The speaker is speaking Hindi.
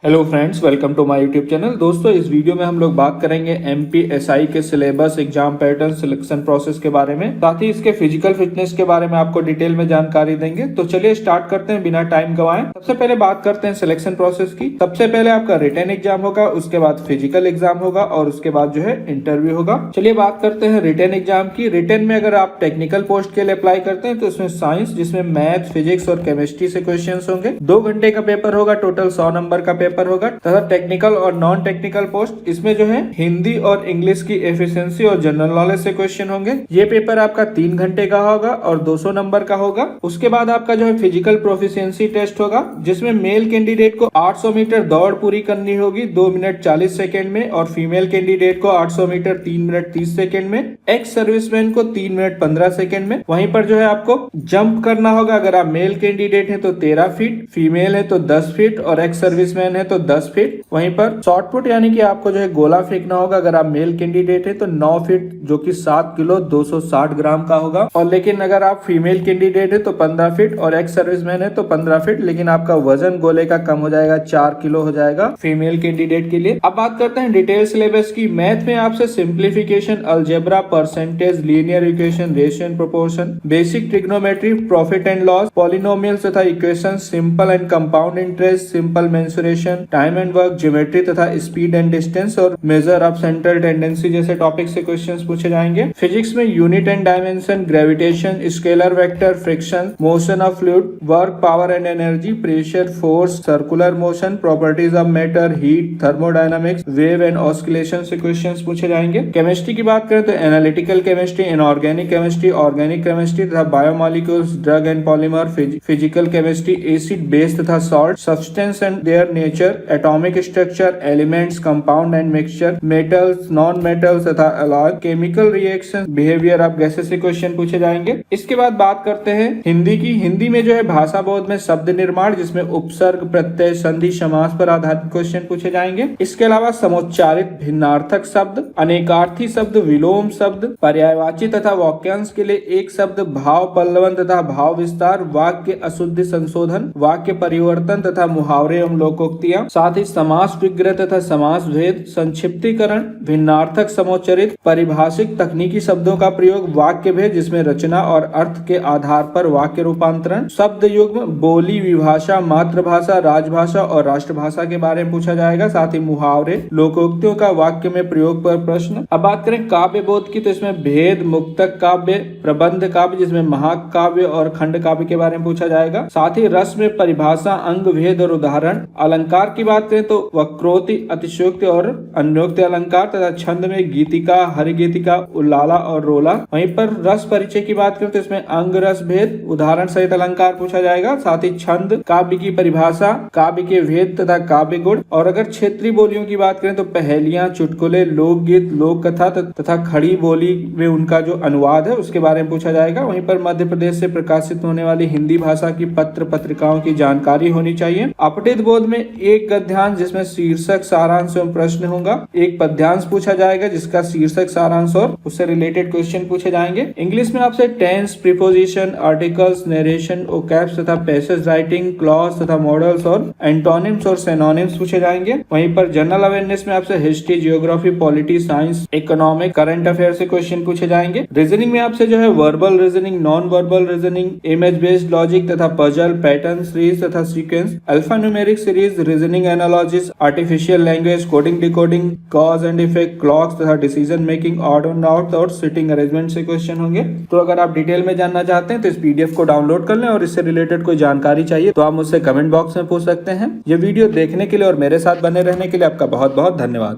Hello friends, welcome to my YouTube channel. दोस्तों, इस वीडियो में हम लोग बात करेंगे एमपीएसआई के syllabus, exam pattern, selection process के बारे में, साथ ही इसके फिजिकल फिटनेस के बारे में आपको डिटेल में जानकारी देंगे। तो चलिए स्टार्ट करते हैं बिना टाइम गवाएं। सबसे पहले बात करते हैं सिलेक्शन प्रोसेस की। सबसे पहले आपका रिटन एग्जाम होगा, उसके बाद फिजिकल एग्जाम होगा और उसके बाद जो है इंटरव्यू होगा। चलिए बात करते हैं रिटन एग्जाम की। रिटन में अगर आप टेक्निकल पोस्ट के लिए अप्लाई करते हैं तो इसमें साइंस, जिसमें मैथ, फिजिक्स और केमिस्ट्री से क्वेश्चन होंगे। 2 घंटे का पेपर होगा, टोटल 100 नंबर का पेपर होगा। तथा टेक्निकल और नॉन टेक्निकल पोस्ट, इसमें जो है हिंदी और इंग्लिश की एफिशिएंसी और जनरल नॉलेज से क्वेश्चन होंगे। ये पेपर आपका 3 घंटे का होगा और 200 नंबर का होगा। उसके बाद आपका जो है फिजिकल प्रोफिशिएंसी टेस्ट होगा, जिसमें मेल कैंडिडेट को 800 मीटर दौड़ पूरी करनी होगी 2 मिनट 40 सेकेंड में, और फीमेल कैंडिडेट को 800 मीटर 3 मिनट 30 सेकेंड में, एक्स सर्विसमैन को 3 मिनट 15 सेकेंड में। वहीं पर जो है आपको जंप करना होगा। अगर आप मेल कैंडिडेट है तो 13 फीट, फीमेल है तो 10 फीट और एक्स सर्विसमैन है तो 10 फीट। वहीं पर शॉर्ट पुट यानी कि आपको जो है गोला फेंकना होगा। अगर आप मेल कैंडिडेट है तो 9 फीट, जो कि 7 किलो 260 ग्राम का होगा। और लेकिन अगर आप फीमेल कैंडिडेट है तो 15 फीट और एक्स सर्विसमैन है तो 15 फीट, लेकिन आपका वजन गोले का कम हो जाएगा, 4 किलो हो जाएगा फीमेल कैंडिडेट के लिए। अब बात करते हैं डिटेल सिलेबस की। मैथ में आपसे simplification, algebra, percentage, linear equation, ratio and proportion, basic trigonometry, profit and loss, polynomials तथा equation, simple and compound interest, simple mensuration, time and work, geometry तथा स्पीड एंड डिस्टेंस और मेजर ऑफ सेंट्रल टेंडेंसी जैसे टॉपिक से क्वेश्चंस पूछे जाएंगे। फिजिक्स में unit and dimension, gravitation, scalar vector, friction, motion of fluid, work, power and energy, pressure, force, circular motion, properties of matter, heat, thermodynamics, wave and oscillation से क्वेश्चंस पूछे जाएंगे। केमिस्ट्री की बात करें तो analytical chemistry, inorganic chemistry, organic chemistry तथा biomolecules, drug and polymer, physical chemistry, acid, base तथा salt, substance and their nature, atomic structure, elements, compound and mixture, metals, non metals तथा alloy, chemical reaction, behaviour of gases से क्वेश्चन पूछे जाएंगे। इसके बाद बात करते हैं हिंदी की। हिंदी में जो है भाषा बोध में शब्द निर्माण, जिसमें उपसर्ग, प्रत्यय, संधि, समास पर आधारित क्वेश्चन पूछे जाएंगे। इसके अलावा समुच्चारित, भिन्नार्थक शब्द, अनेकार्थी शब्द, विलोम शब्द, पर्यायवाची तथा वाक्यांश के लिए एक शब्द, भाव पल्लवन तथा भाव विस्तार, वाक्य अशुद्धि संशोधन, वाक्य परिवर्तन तथा मुहावरे एवं लोकोक्तियां, साथ ही समास विग्रह तथा समास भेद, संक्षिप्तीकरण, भिन्नार्थक, समोच्चरित, परिभाषिक, तकनीकी शब्दों का प्रयोग, वाक्य भेद जिसमें रचना और अर्थ के आधार पर वाक्य रूपांतरण, शब्द युग्म, बोली, विभाषा, मातृभाषा, राजभाषा और राष्ट्रभाषा के बारे में पूछा जाएगा। साथ ही मुहावरे, लोकोक्तियों का वाक्य में प्रयोग पर प्रश्न। अब बात करें काव्य बोध की, तो इसमें भेद, मुक्तक काव्य, प्रबंध काव्य जिसमें महाकाव्य और खंड काव्य के बारे में पूछा जाएगा। साथ ही रस में परिभाषा, अंग भेद और उदाहरण। अलंकार की बात करें तो वक्रोक्ति, अतिशयोक्ति और अन्योक्ति अलंकार तथा छंद में गीतिका, हरिगीतिका, उल्लाला और रोला। वहीं पर रस परिचय की बात करें तो इसमें अंग रस भेद, उदाहरण सहित अलंकार पूछा जाएगा। साथ ही छंद, काव्य की परिभाषा, काव्य के भेद तथा काव्य गुण। और अगर क्षेत्रीय बोलियों की बात करें तो पहेलियां, चुटकुले, लोकगीत, लोक कथा तथा खड़ी बोली में उनका जो अनुवाद है उसके बारे में पूछा जाएगा। वहीं पर मध्य प्रदेश से प्रकाशित होने वाली हिंदी भाषा की पत्र पत्रिकाओं की जानकारी होनी चाहिए। अपठित बोध में एक गद्यांश जिसमें शीर्षक, सारांश एवं प्रश्न होगा। एक पद्यांश पूछा जाएगा जिसका शीर्षक, सारांश और उससे रिलेटेड क्वेश्चन पूछे जाएंगे। इंग्लिश में आपसे tense, preposition, articles, narration, vocabs तथा पैसेज राइटिंग, क्लॉज तथा मॉडल्स और एंटोनिम्स और सिनोनिम्स पूछे जाएंगे। वहीं पर जनरल अवेयरनेस में आपसे history, geography, polity, science, economic, current affair से क्वेश्चन पूछे जाएंगे। रीजनिंग में आपसे जो है verbal reasoning, non verbal reasoning, image based logic तथा पजल, पैटर्न सीरीज तथा sequence, alphanumeric series, reasoning analogies, artificial language, coding decoding, cause and effect, clocks तथा decision making, odd and out और सिटिंग अरेंजमेंट से क्वेश्चन होंगे। तो अगर आप डिटेल में जानना चाहते हैं तो इस पीडीएफ को डाउनलोड कर लें, और इससे रिलेटेड कोई जानकारी चाहिए तो आप मुझसे कमेंट बॉक्स में पूछ सकते हैं। ये वीडियो देखने के लिए और मेरे साथ बने रहने के लिए आपका बहुत बहुत धन्यवाद।